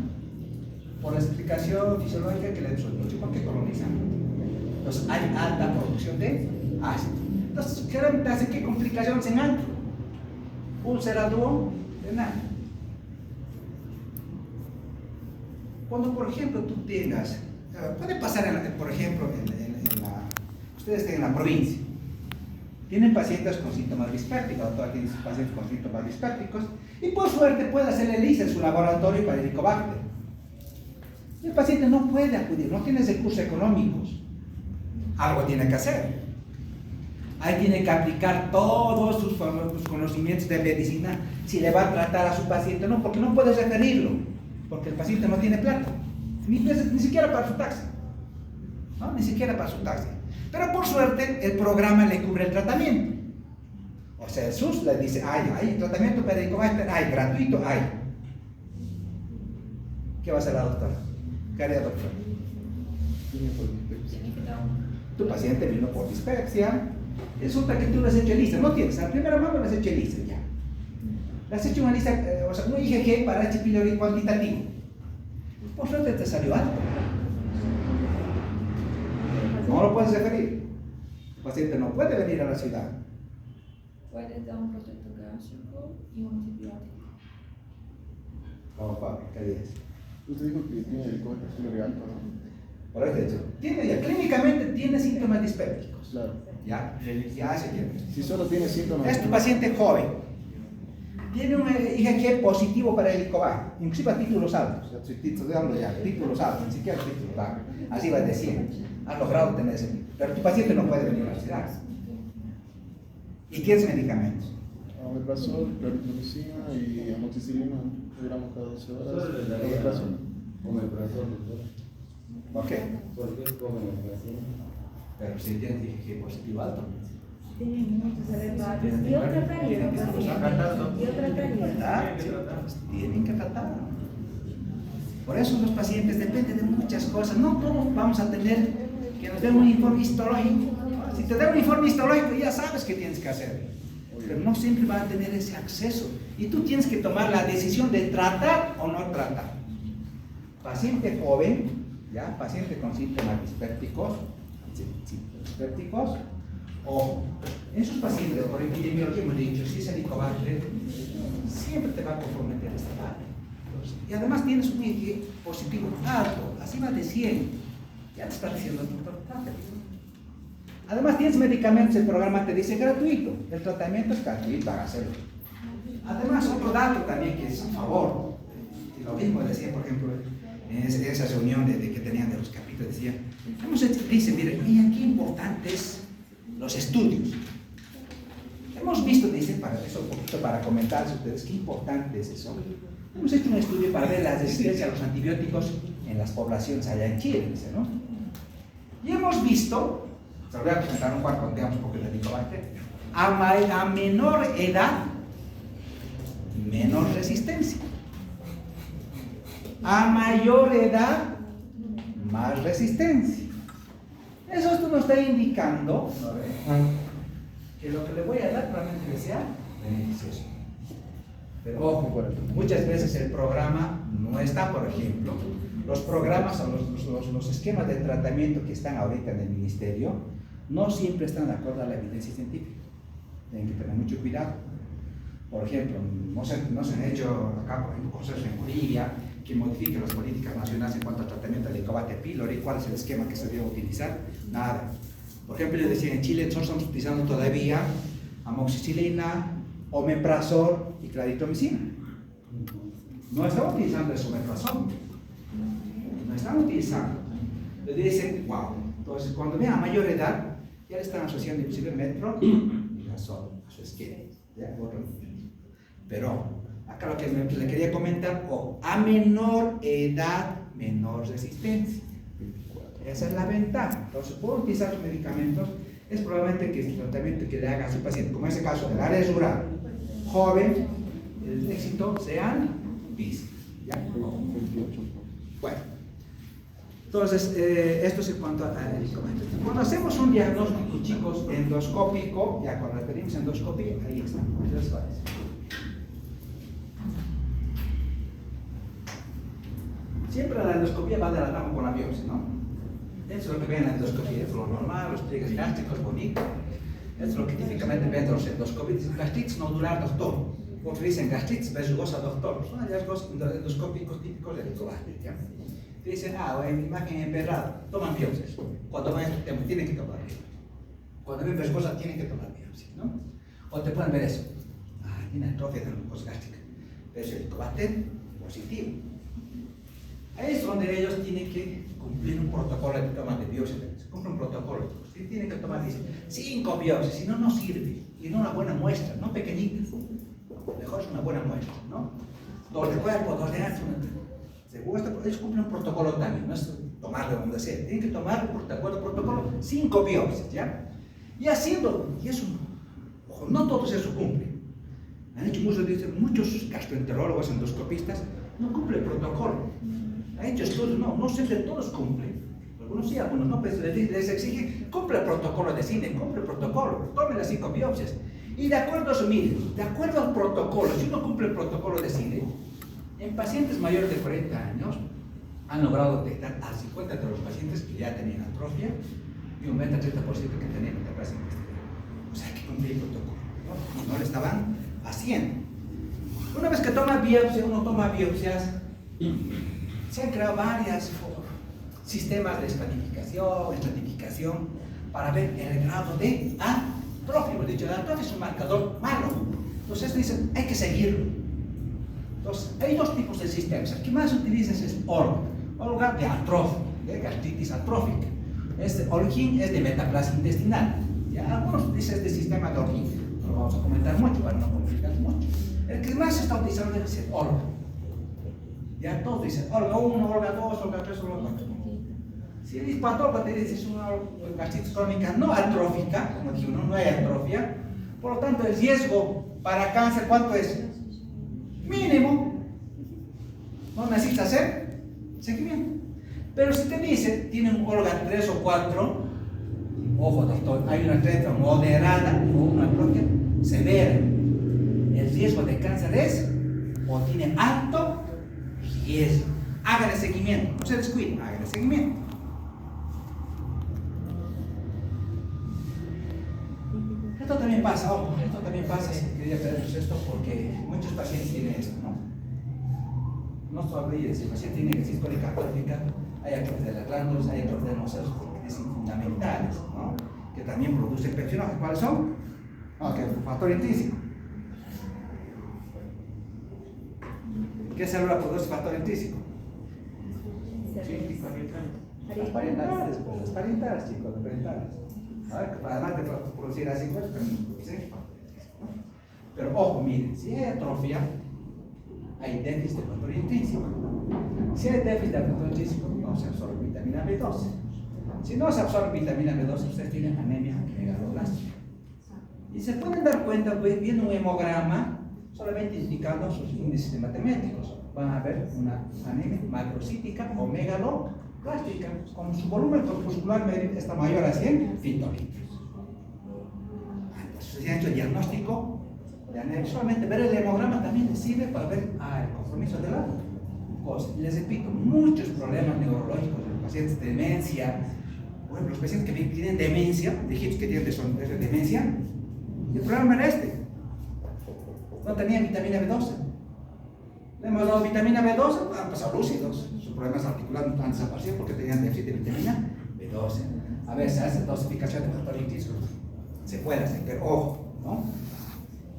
por la explicación fisiológica que le hemos dicho, porque colonizan. Entonces hay alta producción de ácido. Entonces, generalmente hacen qué complicaciones en ANTA, úlcera duodenal. Cuando, por ejemplo, tú tengas, puede pasar, por ejemplo, ustedes estén en la provincia, tienen pacientes con síntomas dispépticos, todos tienen pacientes con síntomas dispépticos, y por suerte puede hacer el ELISA en su laboratorio para helicobacter. El paciente no puede acudir, no tiene recursos económicos, algo tiene que hacer. Ahí tiene que aplicar todos sus conocimientos de medicina si le va a tratar a su paciente, no, porque no puede referirlo, porque el paciente no tiene plata, ni siquiera para su taxi, ¿no? Ni siquiera para su taxi. Pero por suerte el programa le cubre el tratamiento. O sea, el SUS le dice, hay tratamiento para helicobacter, hay gratuito, hay. ¿Qué va a hacer la doctora? ¿Qué haría la doctora? Tu paciente vino por dispepsia. Resulta que tú le has hecho lista, no tienes, a la primera mano le has hecho lista ya. Le has hecho una lista, o sea, un IgG para H. pylori cuantitativo. Por suerte te salió alto. No lo puedes referir. El paciente no puede venir a la ciudad. Puedes dar un protector gástrico y un antibiótico. Vamos, Pablo, ¿qué dices? Usted dijo que tiene helicobacter pylori alto, ¿no? Por eso, clínicamente tiene síntomas dispépticos. Claro. Ya se tiene. Si solo tiene síntomas. Es tu paciente joven. Tiene un IgG positivo para el helicobacter, inclusive a títulos altos. Estoy dando ya títulos altos, ni siquiera títulos bajos. Así va de 100. Has logrado tener ese título. Pero tu paciente no puede venir a la ciudad. Y tienes medicamentos. Omeprazol, claritromicina y amoxicilina, 1 gramo cada 12 horas. Solo le daría omeprazol, doctor. ¿Por qué? Porque es como omeprazol. Pero si tienes IgG positivo alto. Tienen muchos elevados. Y otra pérdida. Tienen que tratar. Por eso los pacientes dependen de muchas cosas. No todos vamos a tener que nos den un informe histológico. Si te dan un informe histológico ya sabes qué tienes que hacer. Pero no siempre van a tener ese acceso. Y tú tienes que tomar la decisión de tratar o no tratar. Paciente joven, ¿ya? Paciente con síntomas dispépticos, ojo, en esos pacientes, por epidemiología hemos dicho, si es helicobacter, siempre te va a comprometer esta parte. Y además tienes un IgG positivo alto, así va de 100. Ya te está diciendo el doctor, además tienes medicamentos, el programa te dice gratuito, el tratamiento es gratuito, hágaselo. Además, otro dato también que es a favor, y lo mismo decía, por ejemplo, en esa reunión que tenían de los capítulos, decían, dice, miren, mira, qué importantes los estudios. Hemos visto, dice, para eso, un poquito para comentar a ustedes, qué importante es eso. Hemos hecho un estudio para ver la resistencia a los antibióticos en las poblaciones allá en Chile, dice, ¿no? Y hemos visto, se lo voy a presentar un cuarto, digamos, porque le digo antes, a menor edad, menor resistencia. A mayor edad, más resistencia. Eso esto nos está indicando, ¿no? Que lo que le voy a dar probablemente sea beneficioso. Pero ojo, muchas veces el programa no está, por ejemplo, los programas o los esquemas de tratamiento que están ahorita en el ministerio no siempre están de acuerdo a la evidencia científica. Tienen que tener mucho cuidado. Por ejemplo, no se han hecho acá, por ejemplo, cosas en Bolivia que modifiquen las políticas nacionales en cuanto al tratamiento del Helicobacter pylori. ¿Cuál es el esquema que se debe utilizar? Nada. Por ejemplo, yo decía, en Chile nosotros estamos utilizando todavía amoxicilina, omeprazol y claritromicina. No estamos utilizando el omeprazol. No están utilizando. Le dicen, wow. Entonces, cuando vean a mayor edad, ya le están asociando inclusive metronidazol a su esquema. Pero, acá lo que le quería comentar, a menor edad, menor resistencia. Esa es la ventaja. Entonces, puedo utilizar los medicamentos, es probablemente que el tratamiento que le haga a su paciente, como en ese caso del área rural, joven, el éxito sean bis. ¿Ya? Bueno, entonces, esto es en cuanto a medicamentos. Cuando hacemos un diagnóstico, chicos, endoscópico, ya cuando pedimos endoscopia, ahí está. Siempre la endoscopia va de la mano con la biopsia, ¿no? Eso es lo que ven en la endoscopia, es lo normal, los pliegues gástricos bonitos. Eso es lo que típicamente ven los endoscopios. Gastritis nodular, doctor. Otros dicen gastritis verrugosa, doctor. Son hallazgos endoscópicos típicos del Helicobacter, ¿ya? Dicen, en imagen emperrada, toman biopsias. Cuando ven este tema, tienen que tomar biopsias. Cuando ven verrugosa, tienen que tomar biopsias, ¿no? O te pueden ver eso. Tiene atrofia de la mucosa gástrica. Pero es el Helicobacter positivo. Ahí es donde ellos tienen que cumplir un protocolo de toma de biopsia. Se cumple un protocolo. Tienen que tomar, dice, 5 biopsias, si no, no sirve. Y no una buena muestra, no pequeñita. Mejor es una buena muestra, ¿no? 2 de cuerpo, 2 de ancho. Según esto, ellos cumplen un protocolo también, no es tomarlo donde sea. Tienen que tomar por acuerdo protocolo 5 biopsias, ¿ya? Y haciendo, y eso, ojo, no todos eso cumplen. Han hecho muchos gastroenterólogos, endoscopistas, no cumplen el protocolo. Han hecho estudios, no siempre todos cumplen. Algunos sí, algunos no, pues les exige, cumple el protocolo de cine, cumple el protocolo, tomen las 5 biopsias. Y de acuerdo a eso, miren, de acuerdo al protocolo, si uno cumple el protocolo de cine, en pacientes mayores de 40 años, han logrado detectar al 50% de los pacientes que ya tenían atrofia y un 20-30% que tenían metaplasia intestinal. O sea, hay que cumplir el protocolo, ¿no? Y no lo estaban haciendo. Una vez que toma biopsia, uno toma biopsias, se han creado varios sistemas de estratificación para ver el grado de atrofia. Hemos dicho, la atrofia es un marcador malo. Entonces dicen, hay que seguirlo. Entonces, hay 2 tipos de sistemas. El que más utilizas es Olga de atrofia, de gastritis atrófica. Olgin es de metaplasia intestinal. ¿Ya? Algunos dicen este sistema de Olgin. No lo vamos a comentar mucho para no complicar mucho. El que más se está utilizando es el Olga. Ya todos dicen Olga 1, Olga 2, Olga 3, Olga 4. Si el hispatólogo te dice es una gastritis crónica no atrófica, como dije, no hay atrofia, por lo tanto el riesgo para cáncer, ¿cuánto es? Mínimo. No necesita hacer seguimiento. Pero si te dice, tiene un Olga 3 o 4, ojo doctor, hay una atrofia moderada o una atrofia severa. El riesgo de cáncer es, o tiene alto riesgo. Hagan el seguimiento, no se descuiden, hagan el seguimiento. Esto también pasa, ojo, esto también pasa, quería traerles esto porque muchos pacientes tienen esto, ¿no? No solo si el paciente tiene gastritis crónica atrófica, hay atrofia de las glándulas, hay atrofia de los sesos fundamentales, ¿no? Que también producen infecciones. ¿Cuáles son? El factor intrínseco. ¿Qué célula produce factor intrínseco? Cíclico las parientales, pues, las parientales, chicos, las parientales. Además de producir así, pues, ¿sí? Pero ojo, miren, si hay atrofia, hay déficit de factor intrínseco. Si hay déficit de factor intrínseco, no se absorbe vitamina B12. Si no se absorbe vitamina B12, ustedes tienen anemia megaloblástica. Y se pueden dar cuenta, pues, viendo un hemograma, solamente indicando sus índices hematemétricos. Van a ver una anemia macrocítica o megaloblástica, con su volumen corpuscular medio está mayor a 100 fitolitros. Entonces, se ha hecho el diagnóstico de anemia. Solamente ver el hemograma también les sirve para ver el compromiso de la cosa. Les repito, muchos problemas neurológicos de los pacientes de demencia, por ejemplo, los pacientes que tienen demencia, dijimos que tienen demencia, el problema era este. No tenían vitamina B12. Le hemos dado vitamina B12, han pasado lúcidos. Sus problemas articulares han desaparecido porque tenían déficit de vitamina B12. A ver, se hace dosificación de factor intrínseco. Se puede hacer, pero ojo, ¿no?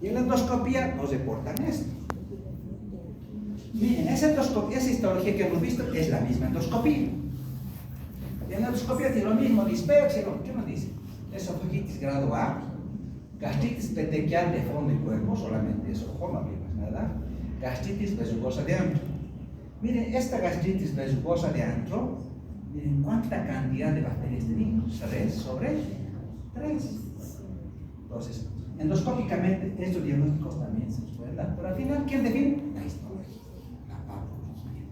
Y en la endoscopía nos reportan esto. Miren, esa histología que hemos visto es la misma endoscopía. Y en la endoscopía tiene lo mismo, dispepsia, ¿qué nos dice? Esofagitis grado A, gastritis petequial de fondo y cuerpo, solamente eso, ojo, no hay más nada. Gastritis besugosa de antro. Miren, esta gastritis besugosa de antro, miren cuánta cantidad de bacterias tenemos, 3 sobre 3. Entonces, endoscópicamente, estos diagnósticos también se pueden dar, pero al final, ¿quién define? La histología, la patología.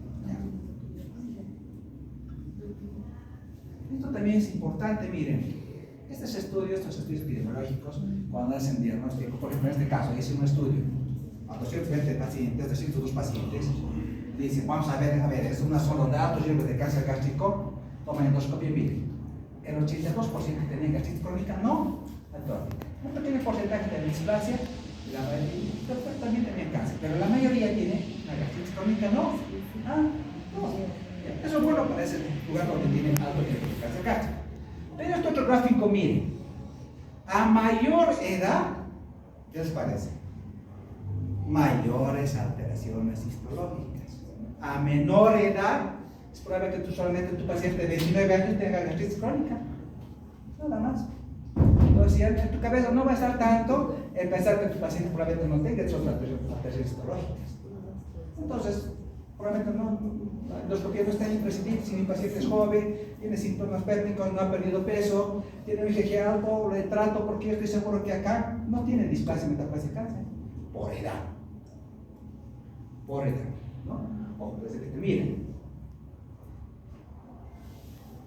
Esto también es importante, miren, estos estudios epidemiológicos, cuando hacen diagnóstico, por ejemplo, en este caso, hice un estudio a 220 pacientes, 202 pacientes, dicen, vamos a ver, es una solo dato, lleno de cáncer gástrico, toman endoscopia y miren, el 82% que tenían gastritis crónica, no atópica. Un pequeño porcentaje de displasia, la mayoría también tenían cáncer, pero la mayoría tiene una gastritis crónica, no. Eso es bueno para ese lugar donde tienen alto nivel de cáncer gástrico. Pero este otro gráfico, miren, a mayor edad, ¿qué les parece? Mayores alteraciones histológicas. A menor edad, es probable que solamente tu paciente de 29 años tenga gastritis crónica. Nada más. Entonces, en tu cabeza no va a estar tanto el pensar que tu paciente probablemente no tenga esas alteraciones histológicas. Entonces, probablemente no, la endoscopia no está imprescindible si mi paciente es joven, tiene síntomas pépticos, no ha perdido peso, tiene un IgG alto, le trato porque yo estoy seguro que acá no tiene displasia metaplásica por edad. Por edad, ¿no? O desde que te miren.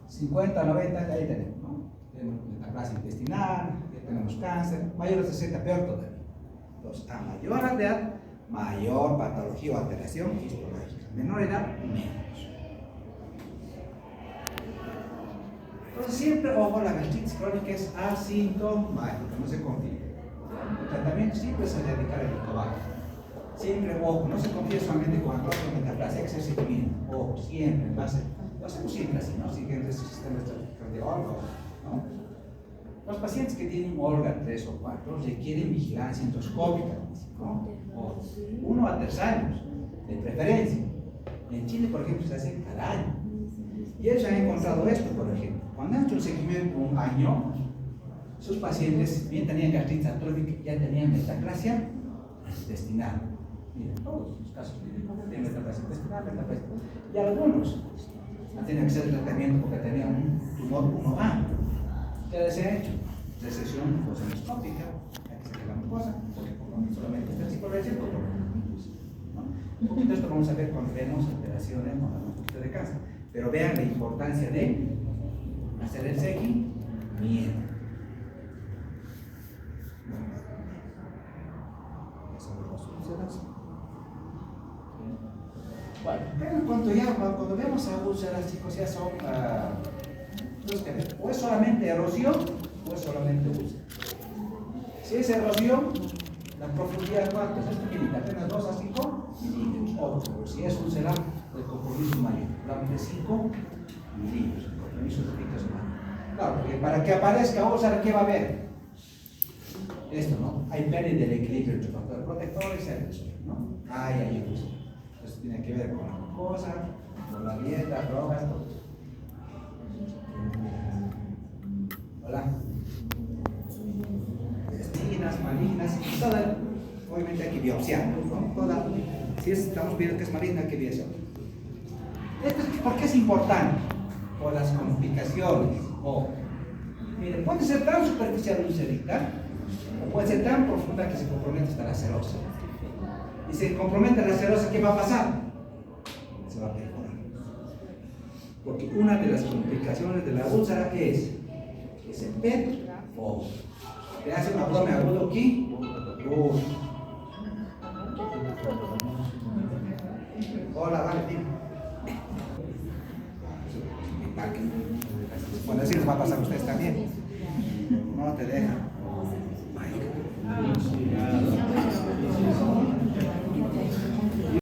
50, 90, ahí tenemos, ¿no? Tenemos metaplasia intestinal, ya tenemos cáncer, mayor de 60, peor todavía. Entonces, a mayor edad, mayor patología o alteración histológica. Menor edad, menos. Entonces, siempre, ojo, la gastritis crónica es asintomática, no se confía. El tratamiento siempre se dedica al ricobato. Siempre, ojo, no se confía solamente con atrofia o metaplasia, hay que ser seguimiento. Ojo, siempre, lo hacemos siempre así, ¿no? Siguiendo ese sistema cardiólogo, ¿no? Los pacientes que tienen Olga 3 o 4 requieren vigilancia endoscópica, ¿no? 1 a 3 años, de preferencia. En Chile, por ejemplo, se hace cada año. Y ellos han encontrado esto, por ejemplo. Cuando han hecho un seguimiento un año, sus pacientes bien tenían gastritis atrófica, ya tenían metaplasia intestinal. Miren, todos los casos tienen metaplasia intestinal, y algunos han tenido que hacer el tratamiento porque tenían un tumor 1A. ¿Qué se ha hecho? Resección endoscópica, hay que sacar la mucosa, porque no solamente este tipo de recién, ¿no? Un poquito esto vamos a ver cuando vemos alteraciones, no hablamos un poquito de cáncer, pero vean la importancia de hacer el seguimiento. Bueno, cuando vemos a úlceras, chicos, ya son o es solamente erosión o es solamente úlcera. Si es erosión, la profundidad cuánto es pequeñita, apenas 2 a 5 milímetros. Ojo, si es úlcera, el compromiso mayor, hablamos de 5 milímetros, el compromiso de pico es mayor. Claro, porque para que aparezca úlcera, ¿qué va a haber? Esto, ¿no? Hay pérdida del equilibrio entre factores protectores y el suelo, ¿no? Hay úlcera. Entonces, tiene que ver con la glucosa, con la dieta, drogas, todo. Hola. Espinas, malignas, toda, obviamente hay que biopsiar, ¿no? Toda, si estamos viendo que es maligna, hay que biopsiar. ¿Por qué es importante? Por las complicaciones. Miren, puede ser tan superficial una cerita, o puede ser tan profunda que se compromete hasta la serosa. Y se compromete la serosa, ¿qué va a pasar? Se va a perforar. Porque una de las complicaciones de la úlcera, ¿qué es? Que se perfora. Te hace un abdomen agudo aquí. Hola, vale, dime. Bueno, así les va a pasar a ustedes también. No te dejan.